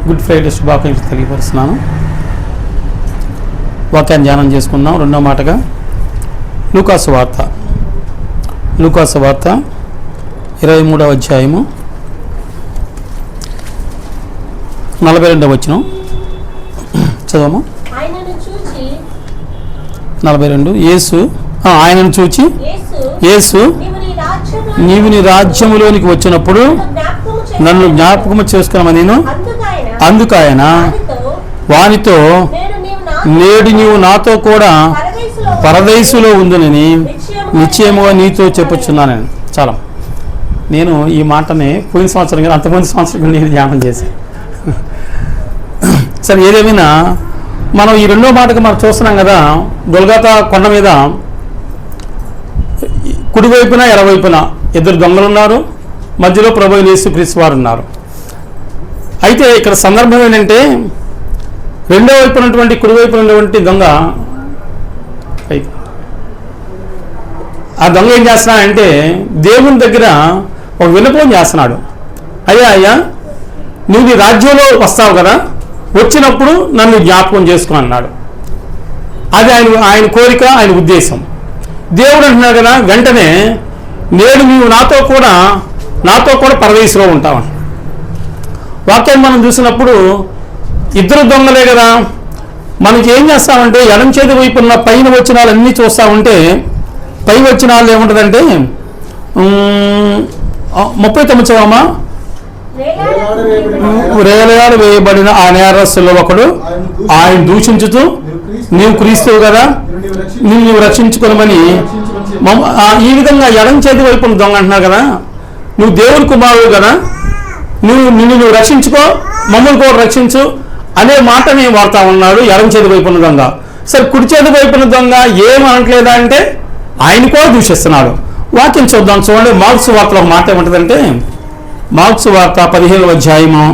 Good Friday శుభాకాంక్షలు తెలియపరుస్తున్నాను. వాక్యాన్ని ధ్యానం చేసుకుందాం. రెండో మాటగా లూకాసు వార్త 23వ అధ్యాయము 42వ వచనం చదవము. 42 ఆయనను చూచి యేసు నీవు నీ రాజ్యములోనికి వచ్చినప్పుడు నన్ను జ్ఞాపకము చేసుకున్నామని నేను అందుకు ఆయన వానితో నేడు నీవు నాతో కూడా పరదేశులో ఉందునని నిశ్చయముగా నీతో చెప్పుచున్నానని. చాలా నేను ఈ మాటని పోయిన సంవత్సరం కానీ అంతకుముందు సంవత్సరం నేను ధ్యానం చేశాను. సరే, ఏదేమైనా మనం ఈ రెండో మాటకు మనం చూస్తున్నాం కదా, గొల్గొతా కొండ మీద కుడివైపున ఎడవైపున ఇద్దరు దొంగలు ఉన్నారు, మధ్యలో ప్రభువైన యేసుక్రీస్తు వారు ఉన్నారు. అయితే ఇక్కడ సందర్భం ఏంటంటే రెండో వైపు ఉన్నటువంటి కుడివైపు ఉన్నటువంటి దొంగ ఆ దొంగ ఏం చేస్తున్నాడంటే దేవుని దగ్గర ఒక విన్నపం చేస్తున్నాడు. అయ్యా నువ్వు నీ రాజ్యంలో వస్తావు కదా, వచ్చినప్పుడు నన్ను జ్ఞాపకం చేసుకో అన్నాడు. అది ఆయన కోరిక, ఆయన ఉద్దేశం. దేవుడు అంటున్నాడు కదా, వెంటనే నేడు నీవు నాతో కూడా పరదేశంలో ఉంటావు. వాక్యాన్ని మనం చూసినప్పుడు ఇద్దరు దొంగలే కదా, మనకి ఏం చేస్తామంటే ఎడం చేతి వైపు ఉన్న పైన వచనాలన్నీ చూస్తూ ఉంటే పై వచనాలు ఏముంటుందంటే 39 చదవమా. రేలయాలు వేయబడిన ఆ నేరస్తుల్లో ఒకడు ఆయన దూషించుతూ నీవు క్రీస్తువు కదా, నీవు రక్షించుకోమని ఈ విధంగా ఎడం చేతి వైపు దొంగ అంటున్నావు కదా, నువ్వు దేవుని కుమారుడు కదా, నువ్వు రక్షించుకో, మమ్మల్ని కూడా రక్షించు అనే మాటని వాడుతూ ఉన్నాడు ఎడం చేతి వైపున్న దొంగ. సరే, కుడి చేతి వైపున్న దొంగ ఏమనట్లేదా అంటే ఆయన కూడా దూషిస్తున్నాడు. వాక్యం చూద్దాం. చూడండి, మార్క్స్ వార్తలో ఒక మాట ఏమంటుందంటే, మార్క్స్ వార్త 15వ అధ్యాయము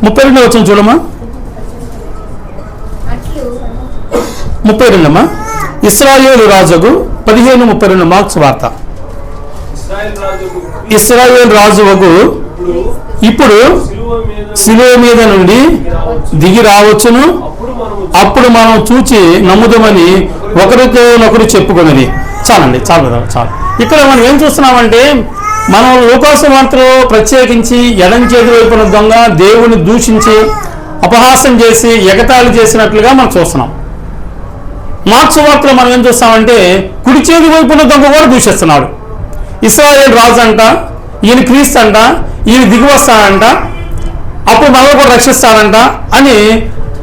32వ వచనం చూడమ్మా. 32 అమ్మా. ఇశ్రాయేలు రాజుకు 15:32 మార్క్స్ వార్త. ఇశ్రాయేలు రాజుకు ఇప్పుడు శిలువ మీద నుండి దిగి రావచ్చును, అప్పుడు మనం చూచి నమ్ముదామని ఒకరితో ఒకరు చెప్పుకున్నది. చాలండి, చాలు. ఇక్కడ మనం ఏం చూస్తున్నామంటే, మనం లూకాసు వార్తలో ప్రత్యేకించి ఎడం చేతి వైపున దొంగ దేవుని దూషించి అపహాసం చేసి ఎగతాళి చేసినట్లుగా మనం చూస్తున్నాం. మార్క్స్ వార్తలో మనం ఏం చూస్తామంటే కుడి చేతి వైపున దొంగ కూడా దూషిస్తున్నాడు. ఇశ్రాయేలు రాజు అంట, ఈయన క్రీస్తు అంట, ఈయన దిగి వస్తాడంట, అప్పుడు మనల్ని కూడా రక్షిస్తాడంట అని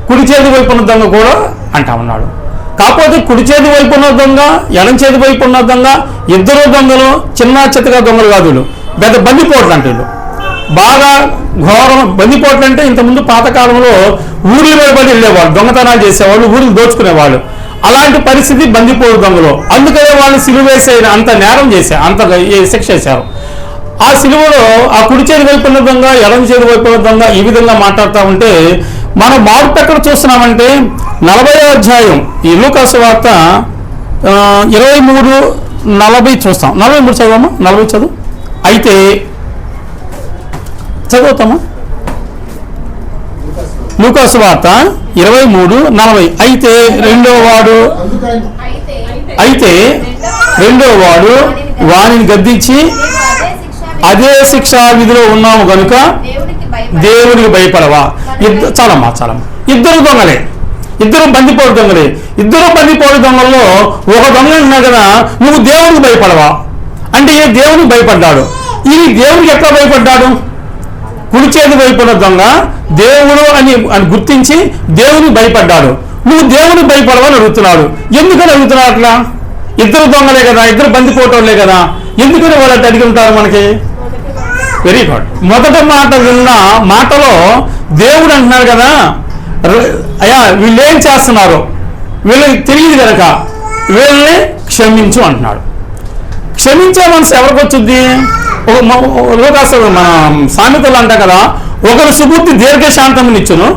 కుడి చేతి వైపున్న దొంగ కూడా అంటా ఉన్నాడు. కాకపోతే కుడి చేతి వైపున్న దొంగ, ఎడం చేతి వైపున్న దొంగ ఇద్దరు దొంగలు చిన్న చిత్తగా దొంగలు కాదు, పెద్ద బందిపోట్లు అంటే బాగా ఘోరం. బందిపోట్లు అంటే ఇంతకుముందు పాతకాలంలో ఊరి మీద పడి వెళ్ళేవాళ్ళు, దొంగతనాలు చేసేవాళ్ళు, ఊరికి దోచుకునేవాళ్ళు. అలాంటి పరిస్థితి బందిపోటు దొంగలు. అందుకనే వాళ్ళు సిలువ వేసే అంత నేరం చేశారు, అంత శిక్ష చేశారు. ఆ సిలువలో ఆ కుడి చేతి వైపున్న దొంగ, ఎడం చేతి వైపున్న దొంగ ఈ విధంగా మాట్లాడుతూ ఉంటే మనం మార్పు ఎక్కడ చూస్తున్నామంటే 40వ అధ్యాయం ఈ లూకాసు వార్త 23:40 చూస్తాం. 43 చదవమ్మా. 40 చదువు. అయితే చదువుతామా. లూకాసు వార్త 23:40. అయితే రెండో వాడు వానిని గద్దించి అదే శిక్షా విధిలో ఉన్నాము కనుక దేవునికి భయపడవా. చాలమ్మా. ఇద్దరు దొంగలే, ఇద్దరు బందిపోటు దొంగలే. ఇద్దరు బందిపోటు దొంగల్లో ఒక దొంగ ఉన్నా కదా, నువ్వు దేవునికి భయపడవా అంటే దేవునికి భయపడ్డాడు. ఈ దేవునికి ఎట్లా భయపడ్డాడు? కుడి చేతి వైపున్న దొంగ దేవుడు అని గుర్తించి దేవునికి భయపడ్డాడు. నువ్వు దేవునికి భయపడవని అడుగుతున్నాడు. ఎందుకని అడుగుతున్నాడు అట్లా? ఇద్దరు దొంగలే కదా, ఇద్దరు బందిపోటోళ్లే కదా, ఎందుకని వాళ్ళు అట్లా అడిగి ఉంటారు మనకి? Very good. మొదటి మాట విన్న మాటలో దేవుడు అంటున్నాడు కదా, అయ్యా వీళ్ళు ఏం చేస్తున్నారు, వీళ్ళకి తెలియదు కనుక వీళ్ళని క్షమించు అంటున్నాడు. క్షమించే మనసు ఎవరికి వచ్చింది? మన సామెతలు అంట కదా, ఒకరు సుబుద్ధి దీర్ఘశాంతమునిచ్చును,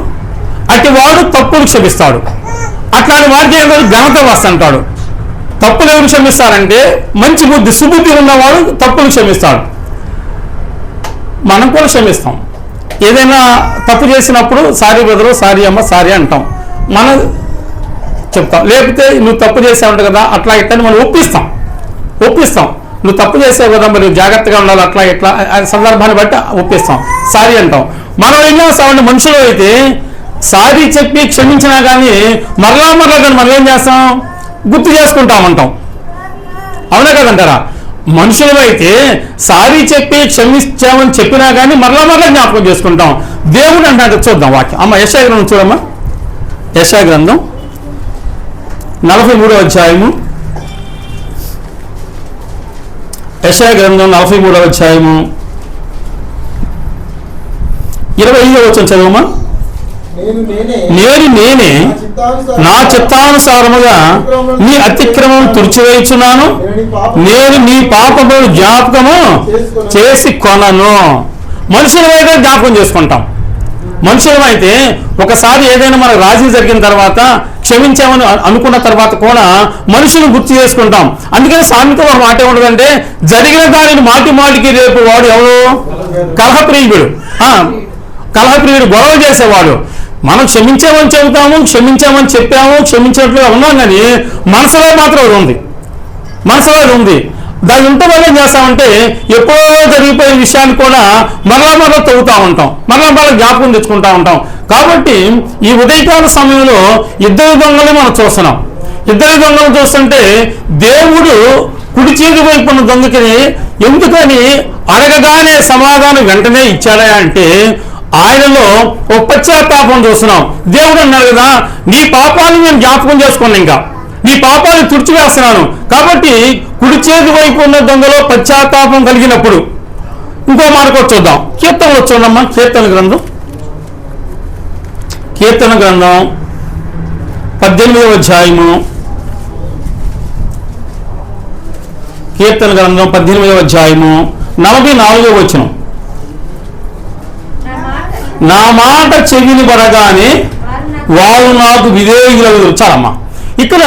అట్టి వాడు తప్పులు క్షమిస్తాడు. అట్లాంటి వారికి ఏదో ఘనత వస్తుంటాడు. తప్పులు ఎవరు క్షమిస్తారంటే మంచి బుద్ధి సుబుద్ధి ఉన్నవాడు తప్పులు క్షమిస్తాడు. మనం కూడా క్షమిస్తాం. ఏదైనా తప్పు చేసినప్పుడు సారీ బ్రదరు, సారీ అమ్మ, సారీ అంటాం, మనం చెప్తాం. లేకపోతే నువ్వు తప్పు చేసావు కదా అట్లా ఇట్లా మనం ఒప్పిస్తాం. నువ్వు తప్పు చేసావు కదా మరి జాగ్రత్తగా ఉండాలి అట్లా ఇట్లా సందర్భాన్ని బట్టి ఒప్పిస్తాం, సారీ అంటాం. మనం ఏం చేస్తామంటే మనుషులు అయితే సారీ చెప్పి క్షమించినా కానీ మరలా కానీ మనం ఏం చేస్తాం, గుర్తు చేసుకుంటామంటాం. అవునా కదంటారా? మనుషులు అయితే సారీ చెప్పి క్షమించామని చెప్పినా కానీ మరలా జ్ఞాపకం చేసుకుంటాం. దేవుడు అంటే చూద్దాం వాక్యం. అమ్మ యెషయా గ్రంథం చూడమ్మా. యెషయా గ్రంథం 43వ అధ్యాయము. యెషయా గ్రంథం 43వ అధ్యాయము 25వ వచనం చదవమ్మా. నేను నేనే నా చిత్తానుసారముగా నీ అతిక్రమం తుడిచివేయుచున్నాను, నేను నీ పాపములు జ్ఞాపకము చేసి కొనను. మనుషులమైతే జ్ఞాపకం చేసుకుంటాం. మనుషులమైతే ఒకసారి ఏదైనా మనకు రాజీ జరిగిన తర్వాత క్షమించామని అనుకున్న తర్వాత కూడా మనుషులు గుర్తు చేసుకుంటాం. అందుకని సామెత ఒక మాట ఏముంటుందంటే, జరిగిన దానిని మాటికి రేపు వాడు ఎవరు, కలహప్రియుడు, గొడవ చేసేవాడు. మనం క్షమించామని చెబుతాము, క్షమించామని చెప్పాము, క్షమించినట్లుగా ఉన్నాం, కానీ మనసులో మాత్రం అది ఉంది. దాని ఉంటే వల్ల ఏం చేస్తామంటే ఎప్పుడో జరిగిపోయే విషయాన్ని కూడా మరలా తవ్వుతూ ఉంటాం, మరలా జ్ఞాపకం తెచ్చుకుంటూ ఉంటాం. కాబట్టి ఈ ఉదయకాల సమయంలో ఇద్దరు దొంగలు మనం చూస్తున్నాం. ఇద్దరు దొంగలు చూస్తుంటే దేవుడు కుడి చేతి వైపు ఉన్న దొంగకి ఎందుకని అడగగానే సమాధానం వెంటనే ఇచ్చాడా అంటే ఆయనలో ఒక పశ్చాత్తాపం చూస్తున్నాం. దేవుడు అన్నాడు కదా, నీ పాపాన్ని నేను జ్ఞాపకం చేసుకున్నాను, ఇంకా నీ పాపాన్ని తుడిచివేస్తున్నాను. కాబట్టి కుడి చేతి వైపు ఉన్న దొంగలో పశ్చాత్తాపం కలిగినప్పుడు ఇంకో మాట కూడా చూద్దాం. కీర్తనలు చూడమ్మా. కీర్తన గ్రంథం 18వ అధ్యాయము. కీర్తన గ్రంథం 18వ అధ్యాయము 44వ వచనం. నా మాట చెవిని పడగానే వారు నాకు విధేయులు. చాలమ్మా, ఇక్కడ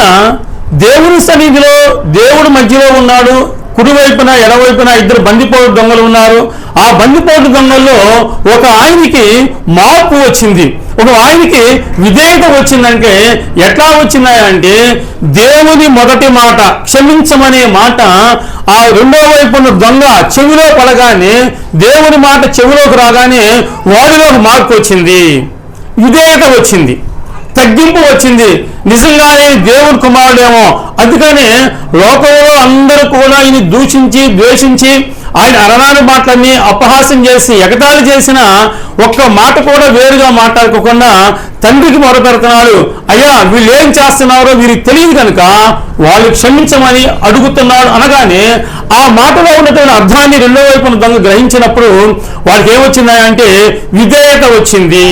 దేవుని సన్నిధిలో దేవుడు మధ్యలో ఉన్నాడు. కుడివైపున ఎడవైపున ఇద్దరు బందిపోటు దొంగలు ఉన్నారు. ఆ బందిపోటు దొంగల్లో ఒక ఆయనకి మార్పు వచ్చింది, ఒక ఆయనకి విధేయత వచ్చిందంటే ఎట్లా వచ్చిందంటే దేవుని మొదటి మాట క్షమించమనే మాట ఆ రెండో వైపున దొంగ చెవిలో పడగానే, దేవుని మాట చెవిలోకి రాగానే వాడిలో మార్పు వచ్చింది, విధేయత వచ్చింది, తగ్గింపు వచ్చింది. నిజంగానే దేవుని కుమారుడేమో. అందుకనే లోకంలో అందరూ కూడా ఆయన దూషించి ద్వేషించి ఆయన అరణాని మాటలన్నీ అపహాస్యం చేసి ఎగతాళి చేసిన ఒక్క మాట కూడా వేరుగా మాట్లాడుకోకుండా తండ్రికి మొరపెడుతున్నాడు. అయ్యా వీళ్ళు ఏం చేస్తున్నారో వీరికి తెలియదు కనుక వాళ్ళు క్షమించమని అడుగుతున్నాడు అనగానే ఆ మాటలో ఉన్నటువంటి అర్థాన్ని రెండో వైపున దొంగ గ్రహించినప్పుడు వాడికి ఏమొచ్చిందంటే విధేయత వచ్చింది.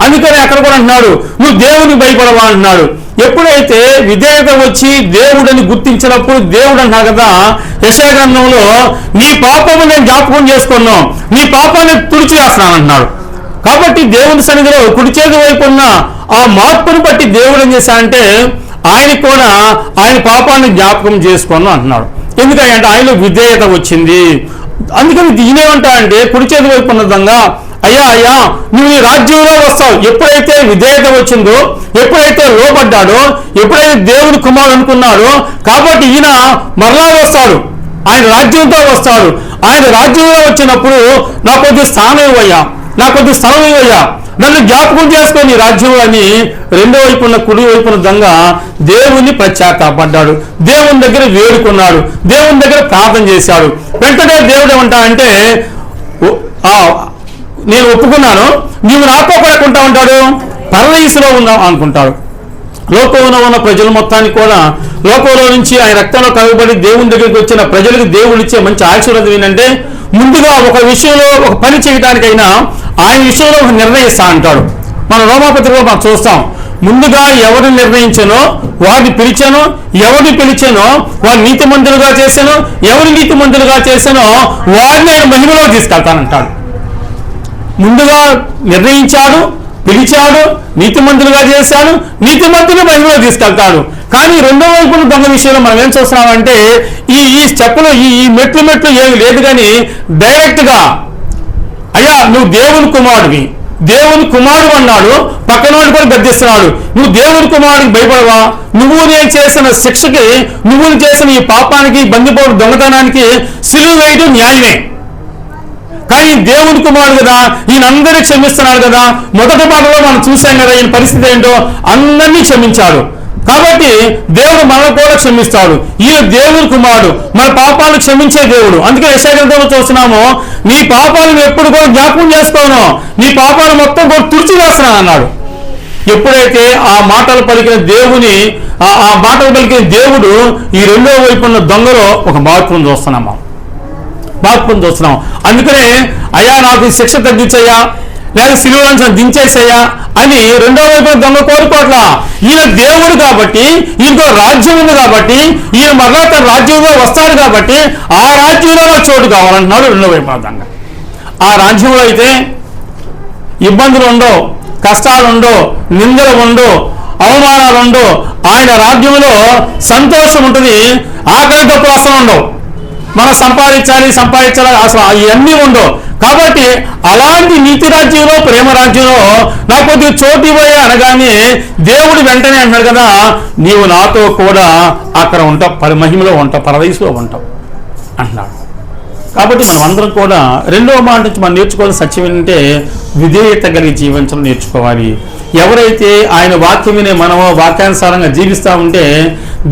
అందుకని అక్కడ కూడా అంటున్నాడు, నువ్వు దేవుని భయపడవా అంటున్నాడు. ఎప్పుడైతే విధేయత వచ్చి దేవుడిని గుర్తించినప్పుడు దేవుడు అంటున్నా కదా యెషయా గ్రంథంలో, నీ పాపము నేను జ్ఞాపకం చేసుకున్నాను, నీ పాపాన్ని తుడిచివేస్తున్నాను అంటున్నాడు. కాబట్టి దేవుని సన్నిధిలో కుడి చేతి వైపు ఉన్న ఆ మార్పుని బట్టి దేవుడు ఏం చేశాడంటే ఆయనకు కూడా ఆయన పాపాన్ని జ్ఞాపకం చేసుకున్నాను అంటున్నాడు. ఎందుకంటే ఆయనలో విధేయత వచ్చింది. అందుకని దీనేమంటా అంటే కుడి చేతి వైపు ఉన్న విధంగా, అయ్యా నువ్వు ఈ రాజ్యంలో వస్తావు. ఎప్పుడైతే విధేయత వచ్చిందో, ఎప్పుడైతే లోబడ్డాడో, ఎప్పుడైతే దేవుని కుమారుడు అనుకున్నాడో, కాబట్టి ఈయన మరలా వస్తాడు, ఆయన రాజ్యంతో వస్తాడు. ఆయన రాజ్యంలో వచ్చినప్పుడు నా కొద్ది స్థానం ఇవ్వయ్యా, నా కొద్ది స్థలం ఇవ్వయ్యా, నన్ను జ్ఞాపకం చేసుకొని రాజ్యం అని రెండో వైపున కుడి వైపున దొంగ దేవుణ్ణి పశ్చాత్తాపడ్డాడు, దేవుని దగ్గర వేడుకున్నాడు, దేవుని దగ్గర ప్రార్థన చేశాడు. వెంటనే దేవుడు ఏమంటా అంటే నేను ఒప్పుకున్నాను, నీవు నాతో పడకుండా ఉంటాడు, పరదేశంలో ఉన్నావు అనుకుంటాడు. లోకంలో ఉన్న ప్రజలు మొత్తానికి కూడా లోకంలో నుంచి ఆయన రక్తంలో కలగబడి దేవుని దగ్గరికి వచ్చిన ప్రజలకు దేవుడు ఇచ్చే మంచి ఆశీర్వాదం ఏంటంటే ముందుగా ఒక విషయంలో ఒక పని చేయడానికైనా ఆయన విషయంలో ఒక నిర్ణయిస్తా అంటాడు. మన రోమాపత్రికలో మనం చూస్తాం, ముందుగా ఎవరిని నిర్ణయించానో వారిని పిలిచానో, ఎవరిని పిలిచానో వారిని నీతిమంతులుగా చేశానో, ఎవరిని నీతిమంతులుగా చేశానో వారిని ఆయన మహిమలో తీసుకెళ్తానంటాడు. ముందుగా నిర్ణయించాడు, పిలిచాడు, నీతిమంతులుగా చేశాడు, నీతిమంతులు మహిమలో తీసుకెళ్తాడు. కానీ రెండో వైపున దొంగ విషయంలో మనం ఏం చూస్తున్నామంటే ఈ స్టెప్పులు ఈ మెట్లు ఏమి లేదు, కానీ డైరెక్ట్గా అయ్యా నువ్వు దేవుని కుమారుడివి, దేవుని కుమారుడు అన్నాడు, పక్కనోడు కూడా గద్దిస్తున్నాడు. నువ్వు దేవుని కుమారుడికి భయపడవా? నువ్వు నేను చేసిన శిక్షకి, నువ్వు చేసిన ఈ పాపానికి, బందిపోటు దొంగతనానికి సిలువ వేయడం న్యాయమే. కానీ దేవుని కుమారుడు కదా, ఈయనందరినీ క్షమిస్తున్నాడు కదా. మొదటి పాటలో మనం చూసాం కదా ఈయన పరిస్థితి ఏంటో, అందరినీ క్షమించాడు. కాబట్టి దేవుడు మనల్ని కూడా క్షమిస్తాడు. ఈయన దేవుని కుమారుడు, మన పాపాలు క్షమించే దేవుడు. అందుకే యెషయా గ్రంథంలో చూస్తున్నాము, నీ పాపాలను ఎప్పుడు కూడా జ్ఞాపకం చేసుకోను, నీ పాపాలు మొత్తం కూడా తుడిచివేస్తున్నాను అన్నాడు. ఎప్పుడైతే ఆ మాటలు పలికిన దేవుని ఆ మాటలు పలికిన దేవుడు ఈ రెండో వైపున్న దొంగలో ఒక మార్పును చూస్తున్నాం. అందుకనే అయ్యా నాకు శిక్ష తగ్గించయ్యా, లేదా సిలువలను దించేసయ్యా అని రెండో వైపు దొంగ కోరుకోవట్లా. ఈయన దేవుడు కాబట్టి, ఈయనతో రాజ్యం ఉంది కాబట్టి, ఈయన మరలా తన రాజ్యంలో వస్తాడు కాబట్టి ఆ రాజ్యంలో చోటు కావాలంటున్నాడు రెండో వైపు దొంగ. ఆ రాజ్యంలో అయితే ఇబ్బందులు ఉండవు, కష్టాలు ఉండవు, నిందలు ఉండవు, అవమానాలు ఉండవు. ఆయన రాజ్యంలో సంతోషం ఉంటుంది, ఆకలి తప్పులు అసలు ఉండవు. మనం సంపాదించాలి అసలు ఇవన్నీ ఉండవు. కాబట్టి అలాంటి నీతి రాజ్యంలో, ప్రేమ రాజ్యంలో నాకు కొద్దిగా చోటు ఇవ్వయ్యా అనగానే దేవుడు వెంటనే అంటాడు కదా, నీవు నాతో కూడా అక్కడ ఉంటావు, మహిమలో ఉంటావు, పరదేశంలో ఉంటావు అంటున్నాడు. కాబట్టి మనం అందరం కూడా రెండవ మాట నుంచి మనం నేర్చుకోవాల్సిన సత్యం ఏంటంటే విధేయత కలిగి జీవించడం నేర్చుకోవాలి. ఎవరైతే ఆయన వాక్యం వినే మనమో వాక్యానుసారంగా జీవిస్తూ ఉంటే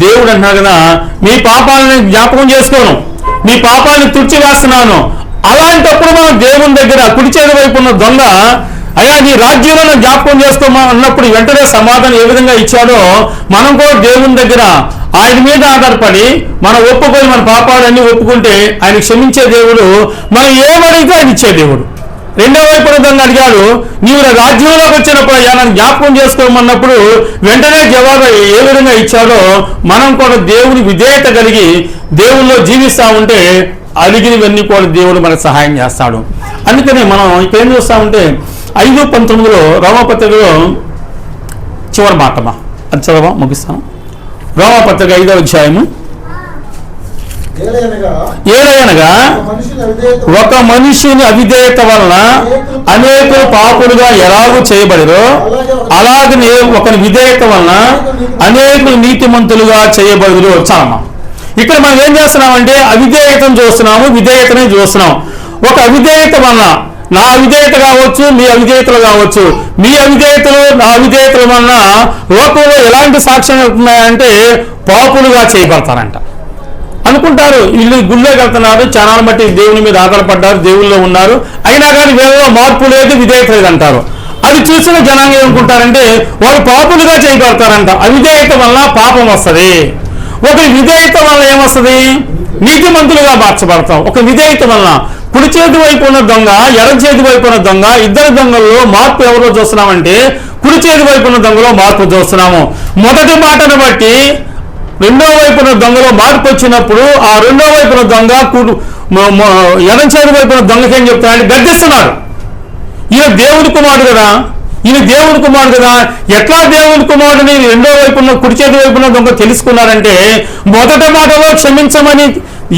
దేవుడు అంటున్నాడు కదా, మీ పాపాలను జ్ఞాపకం చేసుకోను, మీ పాపాలను తుడిచివేస్తున్నాను. అలాంటప్పుడు మనం దేవుని దగ్గర కుడి చేతి వైపు ఉన్న దొంగ అయ్యా నీ రాజ్యంలో జ్ఞాపకం చేసుకోమన్నప్పుడు వెంటనే సమాధానం ఏ విధంగా ఇచ్చాడో మనం కూడా దేవుని దగ్గర ఆయన మీద ఆధారపడి మనం ఒప్పుకొని మన పాపాలన్నీ ఒప్పుకుంటే ఆయన క్షమించే దేవుడు, మనం ఏమడిగితే ఆయన ఇచ్చే దేవుడు. రెండో వైపు దొంగ అడిగాడు, నీవు రాజ్యంలోకి వచ్చినప్పుడు అయ్యా నన్ను జ్ఞాపకం చేసుకోమన్నప్పుడు వెంటనే జవాబు ఏ విధంగా ఇచ్చాడో మనం కూడా దేవుని విధేయత కలిగి దేవుల్లో జీవిస్తూ ఉంటే అడిగినవన్నీ కూడా దేవుడు మనకు సహాయం చేస్తాడు. అందుకనే మనం ఇక్కడ ఏం చూస్తూ ఉంటే 5:19 రోమపత్రికలో చివరి మాటమా అది చదవా ముగిస్తాను. రోమపత్రిక 5వ అధ్యాయము. ఏలయనగా ఒక మనిషిని అవిధేయత వలన అనేకులు పాపులుగా ఎలాగూ చేయబడిరో అలాగనే ఒకరి విధేయత వలన అనేకులు నీతిమంతులుగా చేయబడిరు. చాలమ్మా, ఇక్కడ మనం ఏం చేస్తున్నామంటే అవిధేయతను చూస్తున్నాము, విధేయతనే చూస్తున్నాం. ఒక అవిధేయత వలన నా అవిధేయత కావచ్చు, మీ అవిధేయతలు కావచ్చు, మీ అవిధేయతలు నా అవిధేయతల వలన లోకంలో ఎలాంటి సాక్ష్యం అవుతున్నాయంటే పాపులుగా చేయబడతారంట. అనుకుంటారు వీళ్ళు గుళ్ళోకి వెళ్తున్నారు, క్షణాలను బట్టి దేవుని మీద ఆధారపడ్డారు, దేవుల్లో ఉన్నారు, అయినా కానీ వీళ్ళలో మార్పు లేదు, విధేయత లేదు అంటారు. అది చూసిన జనాంగం ఏమనుకుంటారంటే వారు పాపులుగా చేయబడతారంట. అవిధేయత వల్ల పాపం వస్తుంది, ఒక విధేయత వల్ల ఏమొస్తుంది, నీతిమంతులుగా మార్చబడతాం. ఒక విధేయత వలన కుడి చేతి వైపు ఉన్న దొంగ, ఎడం చేతి వైపు ఉన్న దొంగ, ఇద్దరు దొంగల్లో మార్పు ఎవరో చూస్తున్నామంటే కుడి చేతి వైపు ఉన్న దొంగలో మార్పు చూస్తున్నాము. మొదటి మాటను బట్టి రెండో వైపున దొంగలో మార్పు వచ్చినప్పుడు ఆ రెండో వైపున దొంగ ఎడం చేతి వైపున దొంగకి ఏం చెప్తారంటే గద్దిస్తున్నారు, ఈయన దేవుని కుమారుడు కదా, ఈయన దేవుని కుమారుడు కదా. ఎట్లా దేవుని కుమారుడిని రెండో వైపున కుడి చేతి వైపున దొంగ తెలుసుకున్నారంటే మొదటి మాటలో క్షమించమని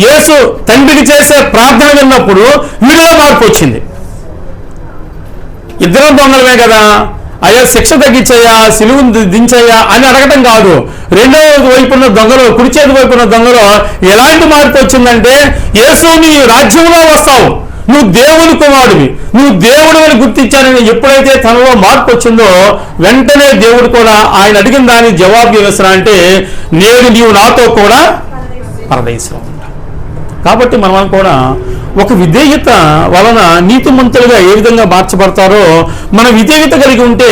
యేసు తండ్రికి చేసే ప్రార్థన విన్నప్పుడు వీడిలో మార్పు వచ్చింది. ఇద్దరం దొంగలమే కదా, అయ్యా శిక్ష తగ్గించయ్యా, సిలువను దించయ్యా అని అడగటం కాదు. రెండో వైపున్న దొంగలో, కుడి చేతి వైపున్న దొంగలో ఎలాంటి మార్పు వచ్చిందంటే యేసు నీ రాజ్యంలో వస్తావు, నువ్వు దేవుని కుమారుడివి, నువ్వు దేవుడు అని గుర్తించానని ఎప్పుడైతే తనలో మార్పు వచ్చిందో వెంటనే దేవుడు కూడా ఆయన అడిగిన దానికి జవాబు ఏమిస్తున్నా అంటే నేడు నీవు నాతో కూడా పరదేశంలో ఉంటా. కాబట్టి మనం కూడా ఒక విధేయత వలన నీతిమంతులుగా ఏ విధంగా మార్చబడతారో మన విధేయత కలిగి ఉంటే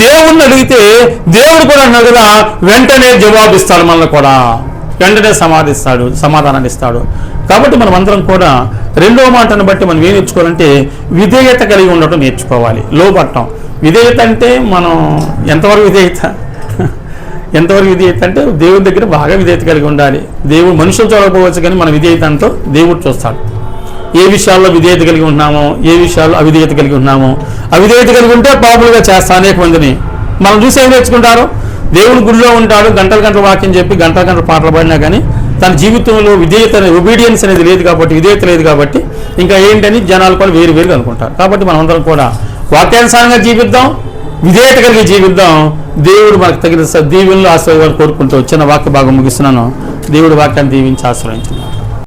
దేవుణ్ణి అడిగితే దేవుడు కూడా అన్నాడు కదా వెంటనే జవాబిస్తాడు, మనల్ని కూడా వెంటనే సమాధానాన్ని ఇస్తాడు. కాబట్టి మనం అందరం కూడా రెండో మాటను బట్టి మనం ఏం నేర్చుకోవాలంటే విధేయత కలిగి ఉండటం నేర్చుకోవాలి, లోపడటం. విధేయత అంటే మనం ఎంతవరకు విధేయత అంటే దేవుడి దగ్గర బాగా విధేయత కలిగి ఉండాలి. దేవుడు మనుషులు చూడకపోవచ్చు కానీ మన విధేయత అంతా దేవుడు చూస్తాడు. ఏ విషయాల్లో విధేయత కలిగి ఉన్నామో, ఏ విషయాల్లో అవిధేయత కలిగి ఉన్నామో. అవిధేయత కలిగి ఉంటే పాపులుగా చేస్తాం అనేక మందిని. మనం చూసి ఏం నేర్చుకుంటారు? దేవుడు గుడిలో ఉంటాడు, గంటల వాక్యం చెప్పి గంటల పాటలు పాడినా కానీ తన జీవితంలో విధేయత ఒబీడియన్స్ అనేది లేదు కాబట్టి, విధేయత లేదు కాబట్టి ఇంకా ఏంటని జనాలు కూడా వేరుగా అనుకుంటారు. కాబట్టి మనం అందరం కూడా వాక్యానుసారంగా జీవిద్దాం, విధేయత కలిగి జీవిద్దాం. దేవుడు మనకు తగిన దీవెనలు ఆశీర్వాదాలు కోరుకుంటూ చిన్న వాక్య భాగం ముగిస్తున్నాను. దేవుడు వాక్యాన్ని దీవించి ఆశ్రయించున్నాను.